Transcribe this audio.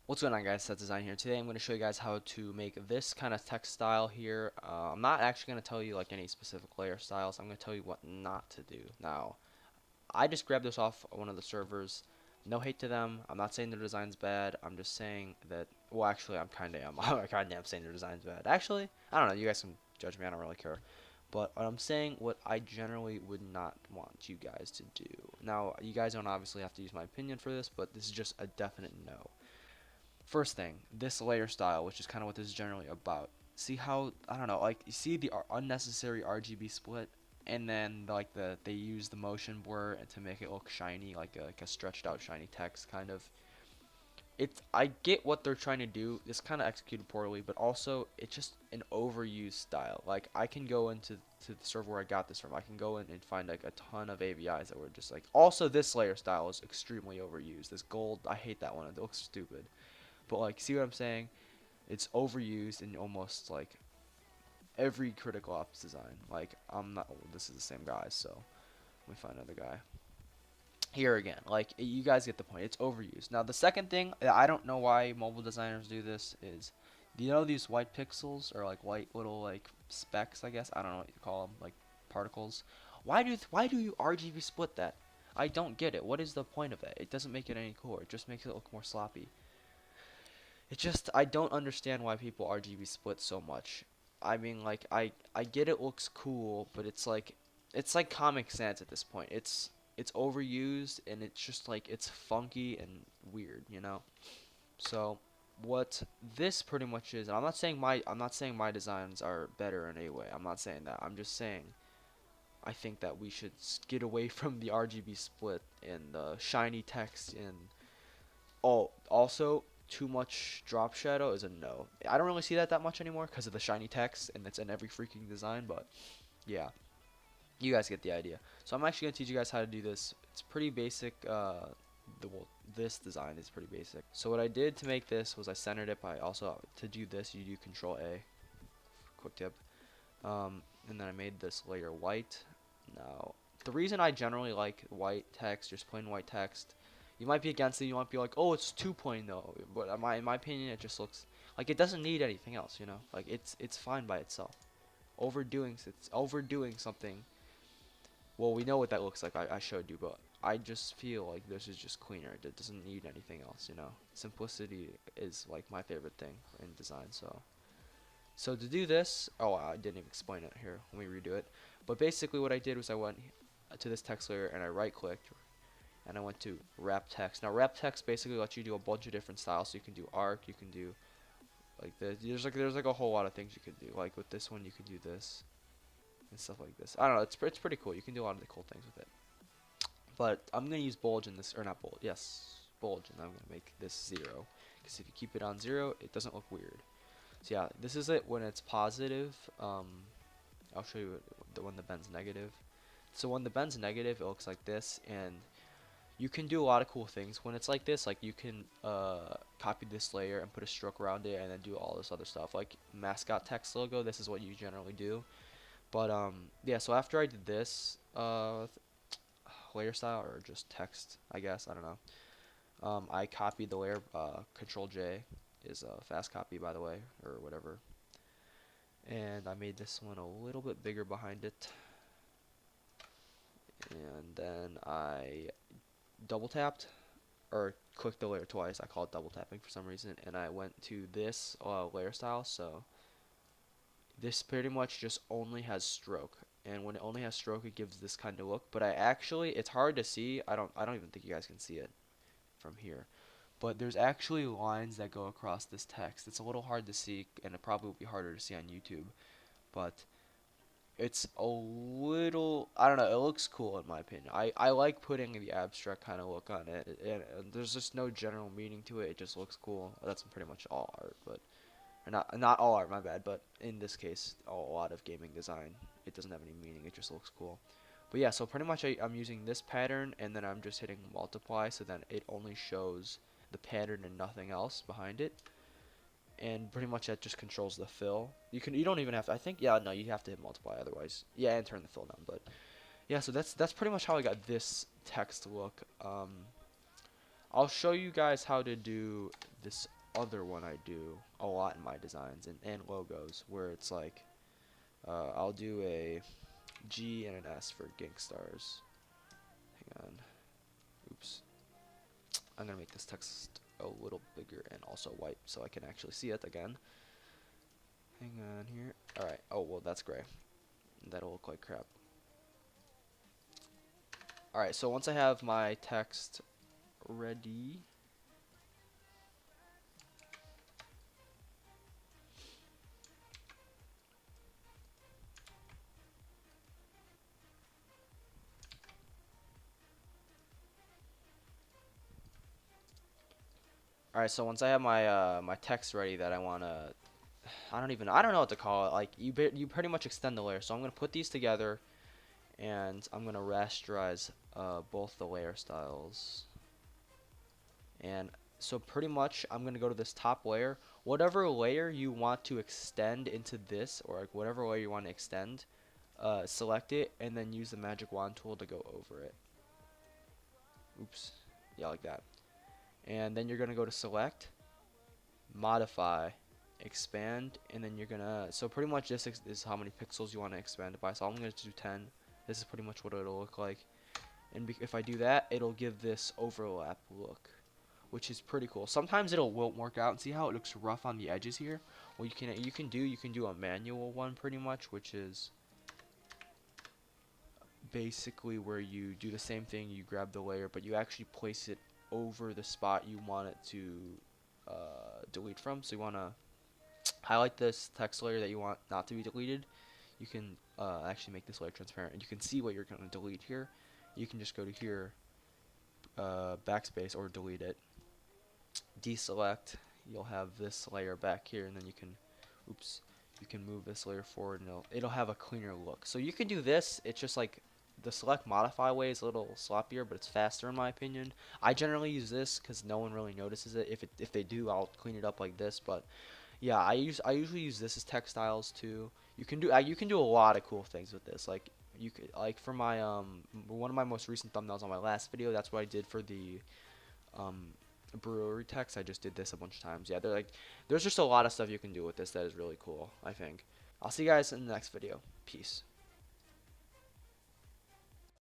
What's going on, guys? Set Design here. Today I'm going to show you guys how to make this kind of text style here. I'm not actually going to tell you like any specific layer styles. I'm going to tell you what not to do. Now, I just grabbed this off one of the servers. No hate to them. I'm not saying their design's bad. I'm just saying that, well, actually, I'm kind of am. I kind of am saying their design's bad. Actually, I don't know. You guys can judge me. I don't really care. But I'm saying what I generally would not want you guys to do. Now, you guys don't obviously have to use my opinion for this, but this is just a definite no. First thing, this layer style, which is kind of what this is generally about. See how, I don't know, like you see the unnecessary RGB split, and then like they use the motion blur and to make it look shiny, like a stretched out shiny text kind of. I get what they're trying to do. It's kind of executed poorly, but also it's just an overused style. Like I can go into the server where I got this from. I can go in and find like a ton of AVIs that were just like. Also, this layer style is extremely overused. This gold, I hate that one. It looks stupid. But like, see what I'm saying? It's overused in almost like every critical ops design. Like, I'm not. Well, this is the same guy, so let me find another guy. Here again, like you guys get the point. It's overused. Now the second thing, I don't know why mobile designers do this is, do you know these white pixels or like white little like specks? I guess I don't know what you call them, like particles. Why do you RGB split that? I don't get it. What is the point of that? It doesn't make it any cooler. It just makes it look more sloppy. It just I don't understand why people RGB split so much. I mean, like I get it looks cool, but it's like Comic Sans at this point. It's overused and it's just like it's funky and weird, you know. So what this pretty much is, and I'm not saying my designs are better in any way. I'm not saying that. I'm just saying I think that we should get away from the RGB split and the shiny text and oh, also, too much drop shadow is a no. I don't really see that much anymore because of the shiny text, and it's in every freaking design, but yeah, you guys get the idea. So I'm actually going to teach you guys how to do this. It's pretty basic. Well, this design is pretty basic. So what I did to make this was I centered it by also, to do this, you do Control A. Quick tip. And then I made this layer white. Now, the reason I generally like white text, just plain white text, you might be against it, you might be like, oh, it's 2.0, but in my opinion, it just looks like it doesn't need anything else, you know? Like, it's fine by itself. It's overdoing something. Well, we know what that looks like, I showed you, but I just feel like this is just cleaner. It doesn't need anything else, you know? Simplicity is, like, my favorite thing in design, so. So to do this, oh, I didn't even explain it here. Let me redo it. But basically what I did was I went to this text layer and I right-clicked and I went to wrap text. Now wrap text basically lets you do a bunch of different styles. So you can do arc, you can do like this. There's like a whole lot of things you can do. Like with this one, you can do this and stuff like this. I don't know. It's pretty cool. You can do a lot of the cool things with it. But I'm gonna use bulge in this, or not bulge. Yes, bulge, and I'm gonna make this 0. Because if you keep it on 0, it doesn't look weird. So yeah, this is it when it's positive. I'll show you when the bend's negative. So when the bend's negative, it looks like this, and you can do a lot of cool things when it's like this. Like you can copy this layer and put a stroke around it, and then do all this other stuff. Like mascot text logo, this is what you generally do. But yeah. So after I did this layer style or just text, I guess I don't know. I copied the layer. Control J is a fast copy, by the way, or whatever. And I made this one a little bit bigger behind it. And then I double tapped or clicked the layer twice. I call it double tapping for some reason, and I went to this layer style. So this pretty much just only has stroke, and when it only has stroke, it gives this kind of look. But it's hard to see. I don't even think you guys can see it from here. But there's actually lines that go across this text. It's a little hard to see, and it probably will be harder to see on YouTube. But it's a little, I don't know, it looks cool in my opinion. I like putting the abstract kind of look on it, and there's just no general meaning to it. It just looks cool. That's pretty much all art, but or not all art, my bad. But in this case, a lot of gaming design, it doesn't have any meaning. It just looks cool. But yeah, so pretty much I'm using this pattern, and then I'm just hitting multiply, so then it only shows the pattern and nothing else behind it. And pretty much that just controls the fill. You don't even have to, I think, yeah, no, you have to hit multiply otherwise. Yeah, and turn the fill down. But yeah, so that's pretty much how I got this text look. I'll show you guys how to do this other one I do a lot in my designs and logos, where it's like I'll do a G and an S for Gangstars. Hang on. Oops. I'm gonna make this text a little bigger and also white so I can actually see it again. Hang on here. Alright. Oh, well, that's gray. That'll look like crap. Alright, so once I have my text ready, alright, so once I have my my text ready that I wanna, I don't know what to call it. Like you pretty much extend the layer. So I'm gonna put these together, and I'm gonna rasterize both the layer styles. And so pretty much I'm gonna go to this top layer. Whatever layer you want to extend into this, or like whatever layer you want to extend, select it, and then use the magic wand tool to go over it. Oops, yeah, like that. And then you're gonna go to select, modify, expand, and then you're gonna, so pretty much this is how many pixels you want to expand it by. So I'm gonna do 10. This is pretty much what it'll look like. And if I do that, it'll give this overlap look, which is pretty cool. Sometimes won't work out, and see how it looks rough on the edges here. Well, you can do a manual one pretty much, which is basically where you do the same thing. You grab the layer, but you actually place it over the spot you want it to delete from. So you want to highlight this text layer that you want not to be deleted. You can actually make this layer transparent, and you can see what you're going to delete here. You can just go to here, backspace, or delete it. Deselect. You'll have this layer back here, and then you can, oops, you can move this layer forward, and it'll have a cleaner look. So you can do this. It's just like the select modify way is a little sloppier, but it's faster in my opinion. I generally use this because no one really notices it. If they do, I'll clean it up like this. But yeah, I usually use this as textiles too. You can do a lot of cool things with this. Like you could, like for my one of my most recent thumbnails on my last video, that's what I did for the um brewery text. I just did this a bunch of times. Yeah, there's just a lot of stuff you can do with this that is really cool, I think. I'll see you guys in the next video. Peace.